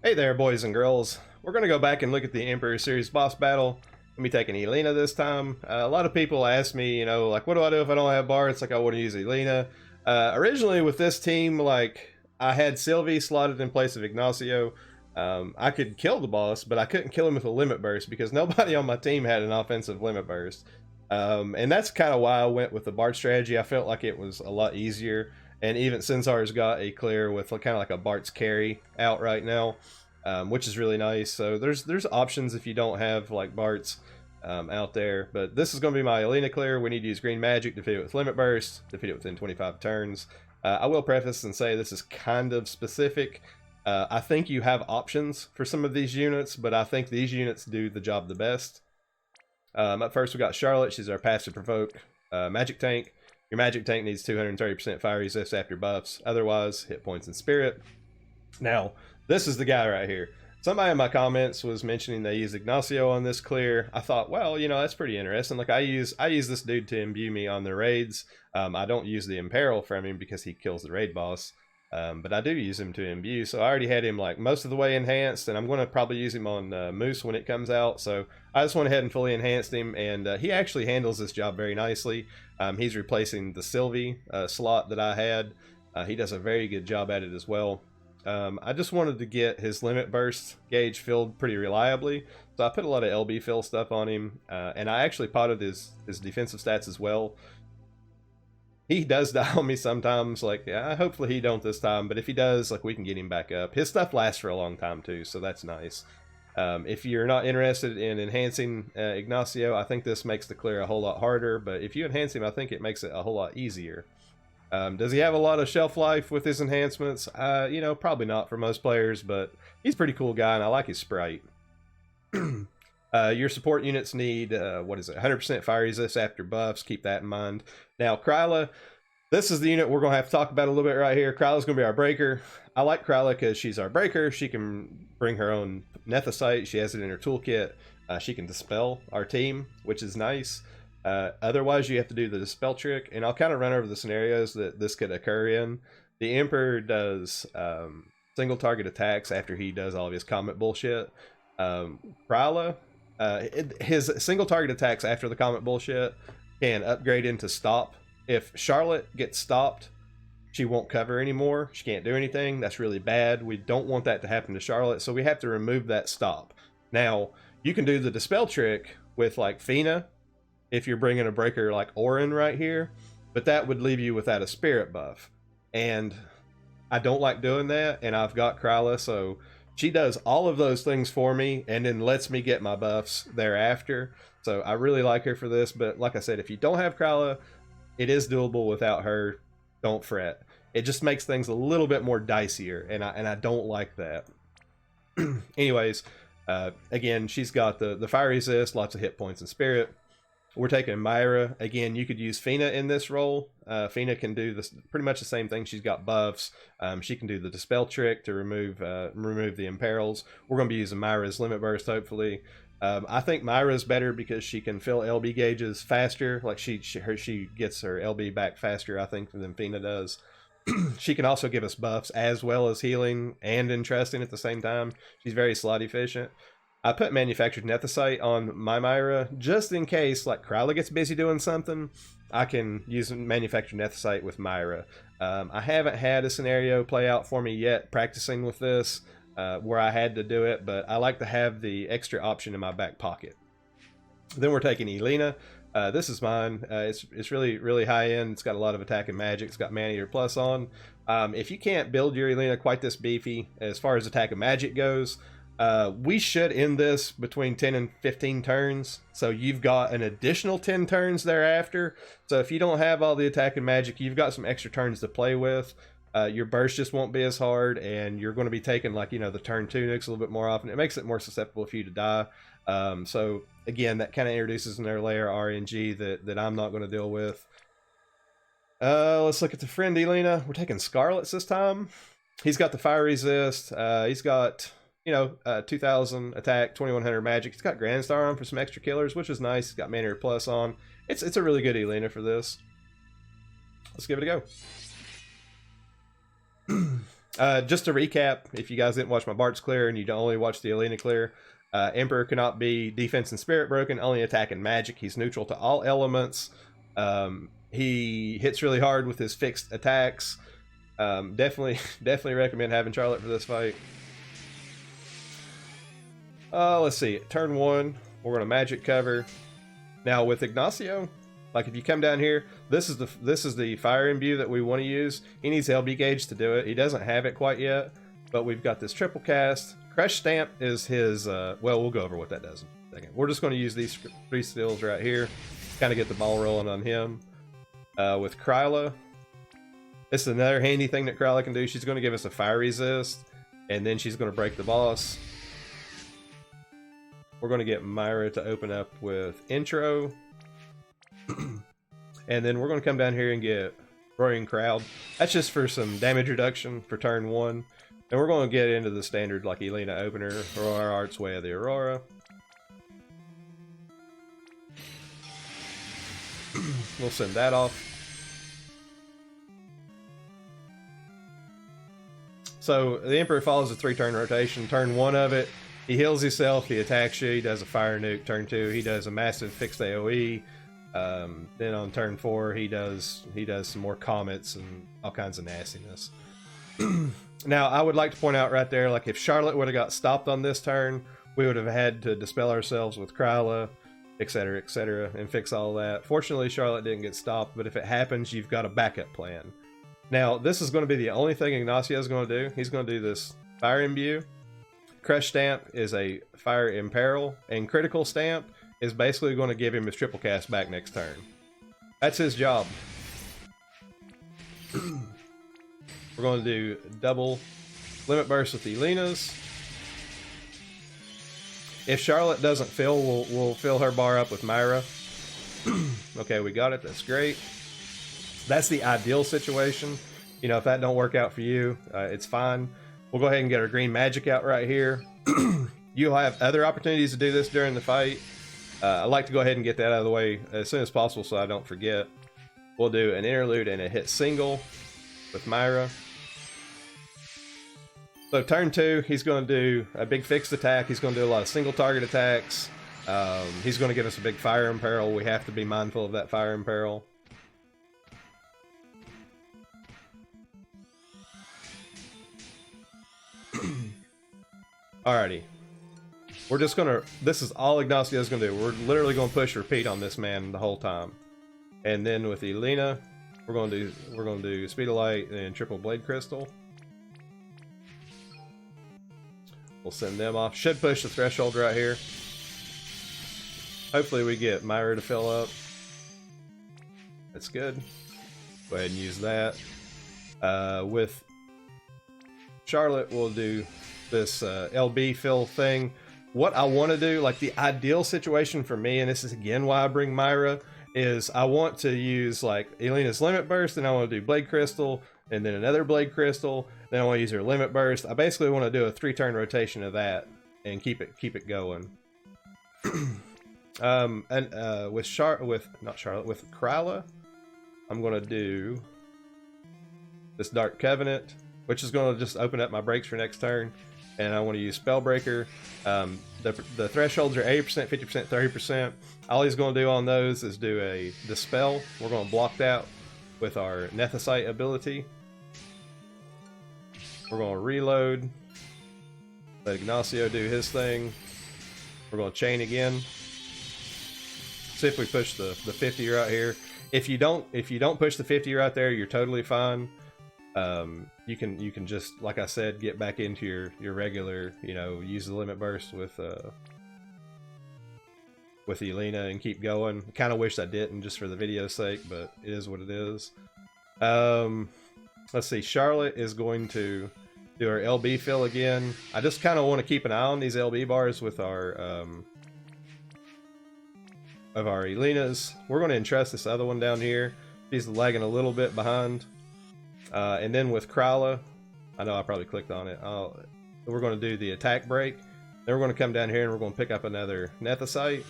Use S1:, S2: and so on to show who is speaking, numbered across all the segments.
S1: Hey there, boys and girls. We're going to go back and look at the Emperor Series boss battle. I'm taking Elena this time. A lot of people ask me, like, what do I do if I don't have bar? It's like, I want to use Elena. Originally with this team, like, I had Sylvie slotted in place of Ignacio. I could kill the boss, but I couldn't kill him with a limit burst because nobody on my team had an offensive limit burst. And that's kind of why I went with the Bart strategy. I felt like it was a lot easier. And even Censar's got a clear with kind of like a Bart's carry out right now, which is really nice. So there's options if you don't have like Bart's out there. But this is going to be my Elena clear. We need to use green magic to defeat it with limit burst, defeat it within 25 turns. I will preface and say this is kind of specific. I think you have options for some of these units, but I think these units do the job the best. Up first we got Charlotte. She's our passive provoke magic tank. Your magic tank needs 230% fire resist after buffs, otherwise hit points and spirit. Now, this is the guy right here. Somebody in my comments was mentioning they use Ignacio on this clear. I thought, well, that's pretty interesting. Like I use this dude to imbue me on the raids. I don't use the imperil from him because he kills the raid boss. But I do use him to imbue, so I already had him like most of the way enhanced, and I'm going to probably use him on Moose when it comes out. So I just went ahead and fully enhanced him, and he actually handles this job very nicely. He's replacing the Sylvie slot that I had. He does a very good job at it as well. I just wanted to get his limit burst gauge filled pretty reliably, so I put a lot of LB fill stuff on him, and I actually potted his defensive stats as well. He does die on me sometimes, like, yeah, hopefully he don't this time, but if he does, like, we can get him back up. His stuff lasts for a long time too, so that's nice. If you're not interested in enhancing Ignacio, I think this makes the clear a whole lot harder, but if you enhance him, I think it makes it a whole lot easier. Does he have a lot of shelf life with his enhancements? Probably not for most players, but he's a pretty cool guy, and I like his sprite. Your support units need, 100% fire resist after buffs. Keep that in mind. Now, Kryla, this is the unit we're going to have to talk about a little bit right here. Kryla's going to be our breaker. I like Kryla because she's our breaker. She can bring her own Nethicite. She has it in her toolkit. She can dispel our team, which is nice. Otherwise, you have to do the dispel trick, and I'll kind of run over the scenarios that this could occur in. The Emperor does single target attacks after he does all of his comet bullshit. Kryla, his single target attacks after the comet bullshit can upgrade into stop. If Charlotte gets stopped, she won't cover anymore. She can't do anything. That's really bad. We don't want that to happen to Charlotte, so we have to remove that stop. Now, you can do the dispel trick with like Fina if you're bringing a breaker like Orin right here, but that would leave you without a spirit buff. And I don't like doing that, and I've got Kryla, so she does all of those things for me and then lets me get my buffs thereafter. So I really like her for this, but like I said, if you don't have Kryla, it is doable without her. Don't fret. It just makes things a little bit more dicier, and I don't like that. Anyways, again, she's got the fire resist, lots of hit points and spirit. We're taking Myra. Again, you could use Fina in this role. Fina can do this pretty much the same thing. She's got buffs. She can do the dispel trick to remove the imperils. We're going to be using Myra's limit burst, hopefully. I think Myra's better because she can fill LB gauges faster. Like she gets her LB back faster, I think, than Fina does. She can also give us buffs as well as healing and interesting at the same time. She's very slot efficient. I put manufactured Nethicite on my Myra just in case like Kryla gets busy doing something. I can use manufactured Nethicite with Myra. I haven't had a scenario play out for me yet practicing with this where I had to do it, but I like to have the extra option in my back pocket. Then we're taking Elena. This is mine. It's really, really high end. It's got a lot of attack and magic. It's got Man Eater Plus on. If you can't build your Elena quite this beefy as far as attack and magic goes, we should end this between 10 and 15 turns, so you've got an additional 10 turns thereafter. So if you don't have all the attack and magic, you've got some extra turns to play with. Your burst just won't be as hard, and you're going to be taking like the turn 2 nukes a little bit more often. It makes it more susceptible for you to die. So again, that kind of introduces another layer of RNG that I'm not going to deal with. Let's look at the friend Elena. We're taking Scarlet's this time. He's got the fire resist. He's got 2000 attack, 2100 magic. He's got Grand Star on for some extra killers, which is nice. He's got Man Eater Plus on. It's a really good Elena for this. Let's give it a go. Just to recap, if you guys didn't watch my Bart's clear and you only watch the Elena clear, Emperor cannot be defense and spirit broken, only attack and magic. He's neutral to all elements. He hits really hard with his fixed attacks. Definitely recommend having Charlotte for this fight. Let's see. Turn 1, we're going to magic cover. Now with Ignacio, like if you come down here, this is the fire imbue that we want to use. He needs LB gauge to do it. He doesn't have it quite yet, but we've got this triple cast. Crush Stamp is his, well, we'll go over what that does in a second. We're just going to use these 3 skills right here, kind of get the ball rolling on him. With Kryla, this is another handy thing that Kryla can do. She's going to give us a fire resist, and then she's going to break the boss. We're going to get Myra to open up with intro. And then we're going to come down here and get Roaring Crowd. That's just for some damage reduction for turn 1. And we're going to get into the standard like Elena opener, Aurora Arts Way of the Aurora. We'll send that off. So the Emperor follows a 3-turn rotation. Turn 1 of it, he heals himself, he attacks you, he does a fire nuke. Turn 2, he does a massive fixed AoE. Then on turn 4, he does some more comets and all kinds of nastiness. Now, I would like to point out right there, like if Charlotte would have got stopped on this turn, we would have had to dispel ourselves with Kryla, etc., and fix all that. Fortunately, Charlotte didn't get stopped, but if it happens, you've got a backup plan. Now, this is going to be the only thing Ignacio is going to do. He's going to do this Fire Imbue. Crush Stamp is a Fire Imperil, and Critical Stamp is basically going to give him his triple cast back next turn. That's his job. We're going to do double Limit Burst with Elena's. If Charlotte doesn't fill, we'll fill her bar up with Myra. Okay, we got it. That's great. That's the ideal situation. You know, if that don't work out for you, it's fine. We'll go ahead and get our green magic out right here. You'll have other opportunities to do this during the fight. I like to go ahead and get that out of the way as soon as possible so I don't forget. We'll do an interlude and a hit single with Myra. So turn 2, he's going to do a big fixed attack. He's going to do a lot of single target attacks. He's going to give us a big Fire Imperil. We have to be mindful of that Fire Imperil. Alrighty. We're just gonna, this is all Ignacio's gonna do. We're literally gonna push repeat on this man the whole time. And then with Elena, we're gonna do Speed of Light and triple Blade Crystal. We'll send them off. Should push the threshold right here. Hopefully we get Myra to fill up. That's good. Go ahead and use that. With Charlotte, we'll do this LB fill thing. What I want to do, like the ideal situation for me, and this is again why I bring Myra, is I want to use like Elena's Limit Burst, and I want to do Blade Crystal, and then another Blade Crystal, then I want to use her Limit Burst. I basically want to do a 3-turn rotation of that and keep it going. With Kryla, I'm gonna do this Dark Covenant, which is gonna just open up my breaks for next turn. And I want to use Spellbreaker. The thresholds are 80%, 50%, 30%. All he's going to do on those is do a Dispel. We're going to block that with our Nethicite ability. We're going to reload. Let Ignacio do his thing. We're going to chain again. See if we push the 50 right here. If you don't push the 50 right there, you're totally fine. You can just, like I said, get back into your regular, you know, use the Limit Burst with Elena and keep going. I kind of wish I didn't, just for the video's sake, but it is what it is. Let's see, Charlotte is going to do our LB fill again. I just kind of want to keep an eye on these LB bars with our of our Elenas. We're going to entrust this other one down here. She's lagging a little bit behind. And then with Kryla, I know I probably clicked on it. We're going to do the attack break. Then we're going to come down here and we're going to pick up another Nethicite.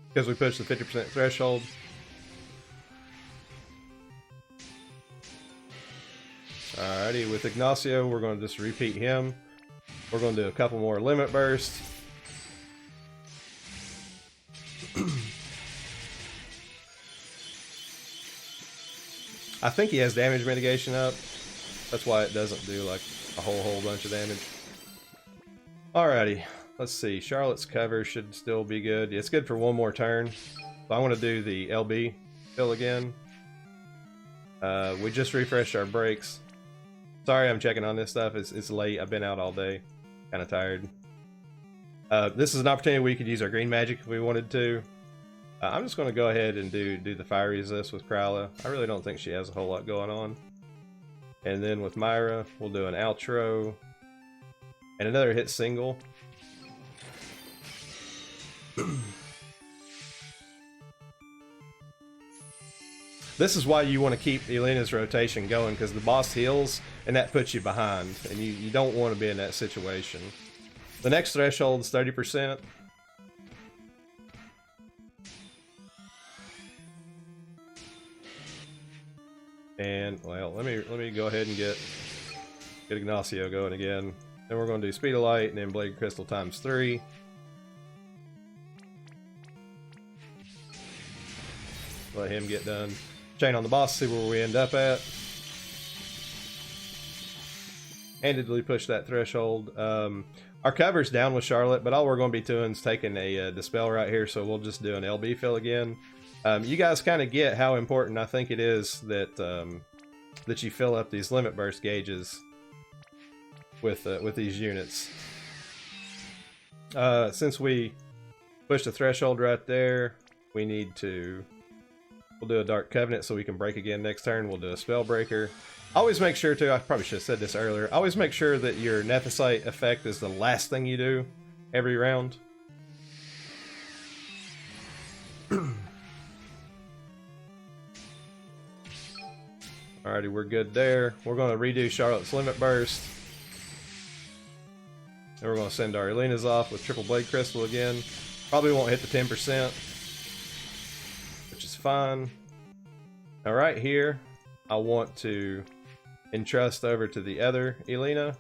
S1: Because we pushed the 50% threshold. Alrighty, with Ignacio, we're going to just repeat him. We're going to do a couple more limit bursts. I think he has damage mitigation up. That's why it doesn't do like a whole bunch of damage. Alrighty, let's see. Charlotte's cover should still be good. It's good for one more turn. So I want to do the LB fill again. We just refreshed our brakes. Sorry I'm checking on this stuff. It's late. I've been out all day. Kind of tired. This is an opportunity we could use our green magic if we wanted to. I'm just going to go ahead and do the fire resist with Kryla. I really don't think she has a whole lot going on. And then with Myra, we'll do an outro and another hit single. This is why you want to keep Elena's rotation going, because the boss heals and that puts you behind, and you don't want to be in that situation. The next threshold is 30%. And well, let me go ahead and get Ignacio going again. Then we're going to do Speed of Light and then Blade Crystal times 3. Let him get done. Chain on the boss, see where we end up at. Handedly push that threshold. Our cover's down with Charlotte, but all we're going to be doing is taking a Dispel right here, so we'll just do an LB fill again. You guys kind of get how important I think it is that that you fill up these limit burst gauges with these units. Since we pushed the threshold right there, we need to. We'll do a Dark Covenant so we can break again next turn. We'll do a Spellbreaker. Always make sure to, I probably should have said this earlier, always make sure that your Nethicite effect is the last thing you do every round. Alrighty, we're good there. We're going to redo Charlotte's Limit Burst. And we're going to send our Elena's off with Triple Blade Crystal again. Probably won't hit the 10%. Which is fine. Now right here, I want to entrust over to the other Elena.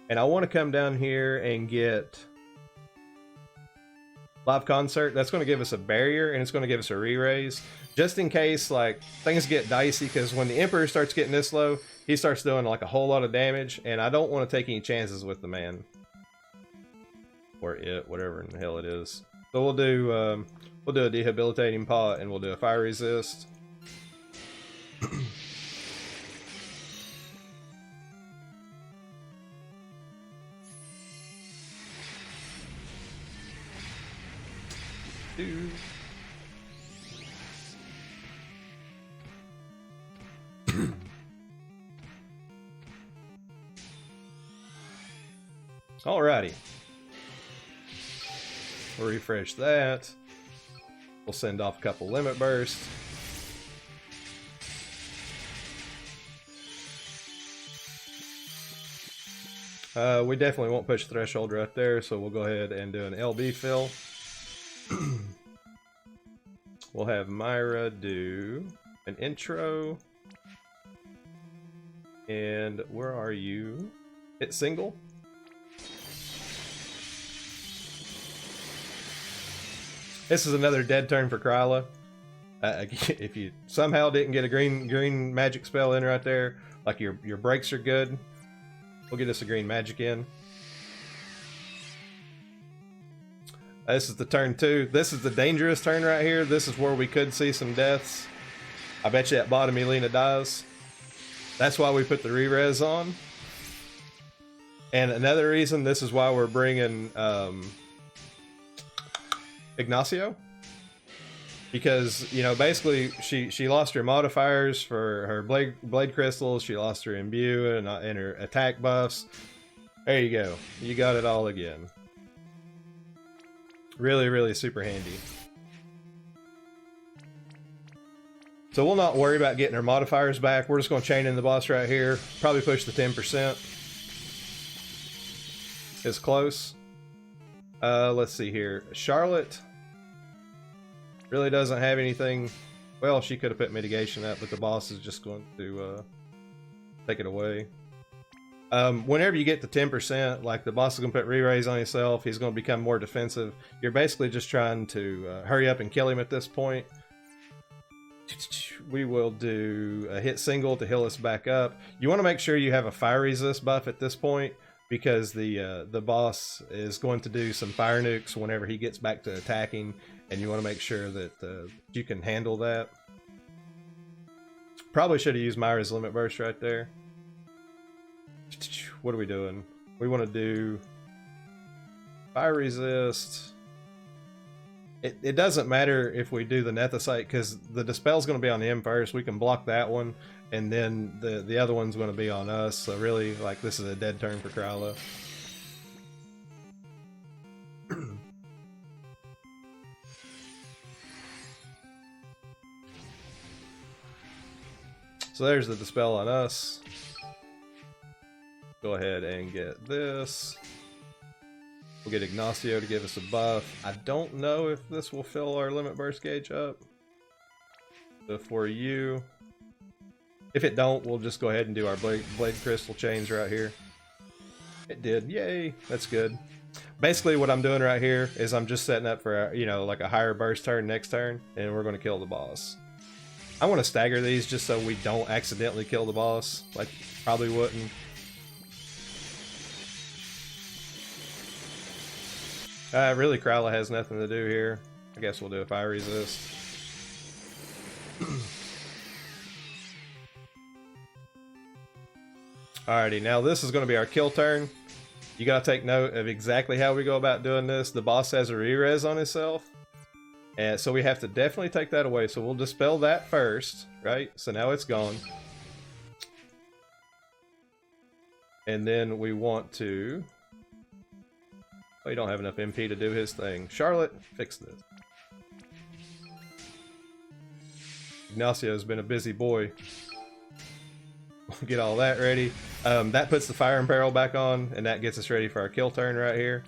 S1: And I want to come down here and get Live Concert. That's going to give us a barrier and it's going to give us a re-raise. Just in case like things get dicey, because when the Emperor starts getting this low, he starts doing like a whole lot of damage. And I don't want to take any chances with the man. Or it, whatever in the hell it is. So we'll do a Debilitating Pot and we'll do a Fire Resist. Alrighty. We'll refresh that. We'll send off a couple Limit Bursts. We definitely won't push the threshold right there, so we'll go ahead and do an LB fill. We'll have Myra do an intro. And where are you? Hit single. This is another dead turn for Kryla. If you somehow didn't get a green magic spell in right there, like your breaks are good, we'll get us a green magic in. This is the turn 2. This is the dangerous turn right here. This is where we could see some deaths. I bet you that bottom Elena dies. That's why we put the re-res on. And another reason, this is why we're bringing Ignacio. Because, you know, basically she lost her modifiers for her blade crystals, she lost her imbue and her attack buffs. There you go. You got it all again. Really, really super handy. So we'll not worry about getting our modifiers back. We're just going to chain in the boss right here. Probably push the 10%. It's close. Let's see here. Charlotte really doesn't have anything. Well, she could have put mitigation up, but the boss is just going to take it away. Whenever you get to 10%, like the boss is going to put re-raise on himself, he's going to become more defensive. You're basically just trying to hurry up and kill him at this point. We will do a hit single to heal us back up. You want to make sure you have a fire resist buff at this point, because the boss is going to do some fire nukes whenever he gets back to attacking, and you want to make sure that you can handle that. Probably should have used Myra's limit burst right there. What are we doing? We want to do fire resist. It doesn't matter if we do the Nethicite, because the Dispel's going to be on him first. We can block that one, and then the other one's going to be on us. So really, like, this is a dead turn for Kryla. So there's the Dispel on us. Go ahead and get this. We'll get Ignacio to give us a buff. I don't know if this will fill our limit burst gauge up. But for you, if it don't, we'll just go ahead and do our blade crystal chains right here. It did. Yay. That's good. Basically what I'm doing right here is I'm just setting up for, you know, like a higher burst turn next turn, and we're going to kill the boss. I want to stagger these just so we don't accidentally kill the boss. Like, probably wouldn't. Really, Kryla has nothing to do here. I guess we'll do a fire resist. Alrighty, now this is going to be our kill turn. You got to take note of exactly how we go about doing this. The boss has a re-res on himself, and so we have to definitely take that away. So we'll dispel that first, right? So now it's gone. And then we want to... Oh, you don't have enough MP to do his thing. Charlotte, fix this. Ignacio's been a busy boy. We'll get all that ready. That puts the fire barrel back on, and that gets us ready for our kill turn right here.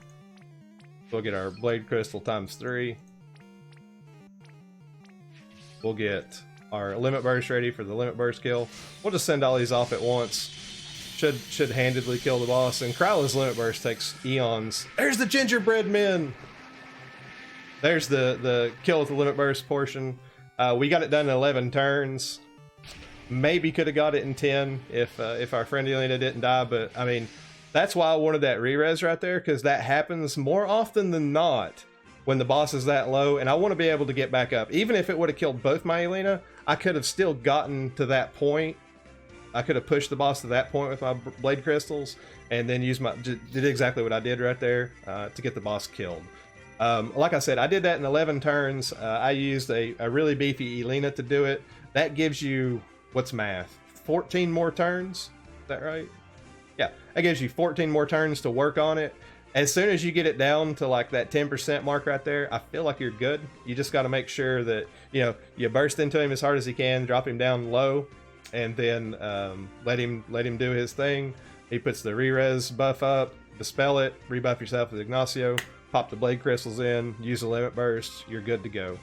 S1: We'll get our blade crystal ×3. We'll get our limit burst ready for the limit burst kill. We'll just send all these off at once. Should handedly kill the boss. And Kryla's limit burst takes eons. There's the gingerbread men. There's the kill with the limit burst portion. We got it done in 11 turns. Maybe could have got it in 10 if our friend Elena didn't die, but I mean, that's why I wanted that re-res right there, because that happens more often than not when the boss is that low, and I want to be able to get back up. Even if it would have killed both my Elena, I could have still gotten to that point. I could have pushed the boss to that point with my blade crystals, and then did exactly what I did right there to get the boss killed. Like I said, I did that in 11 turns. I used a really beefy Elena to do it. That gives you, what's math? 14 more turns? Is that right? Yeah, that gives you 14 more turns to work on it. As soon as you get it down to like that 10% mark right there, I feel like you're good. You just got to make sure that, you know, you burst into him as hard as you can, drop him down low, and then let him do his thing. He puts the re-res buff up, dispel it, rebuff yourself with Ignacio, pop the blade crystals in, use the limit burst, you're good to go.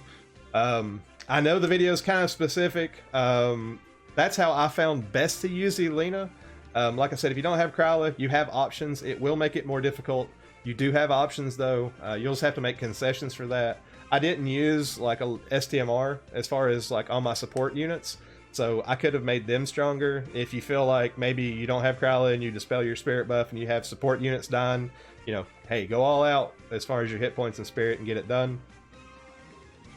S1: I know the video is kind of specific. That's how I found best to use Elena. Like I said, if you don't have Kryla, you have options. It will make it more difficult. You do have options though. You'll just have to make concessions for that. I didn't use like a STMR as far as like on my support units, so I could have made them stronger. If you feel like maybe you don't have Kryla and you dispel your spirit buff and you have support units dying, you know, hey, go all out as far as your hit points and spirit and get it done.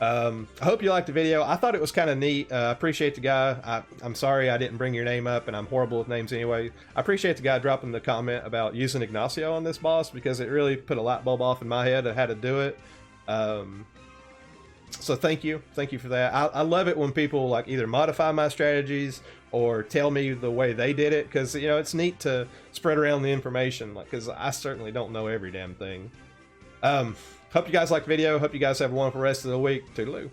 S1: I hope you liked the video. I thought it was kind of neat. I appreciate the guy. I'm sorry I didn't bring your name up, and I'm horrible with names anyway. I appreciate the guy dropping the comment about using Ignacio on this boss, because it really put a light bulb off in my head of how to do it. So thank you for that. I love it when people like either modify my strategies or tell me the way they did it, because you know, it's neat to spread around the information, like, because I certainly don't know every damn thing. Hope you guys liked the video. Hope you guys have a wonderful rest of the week. Toodaloo.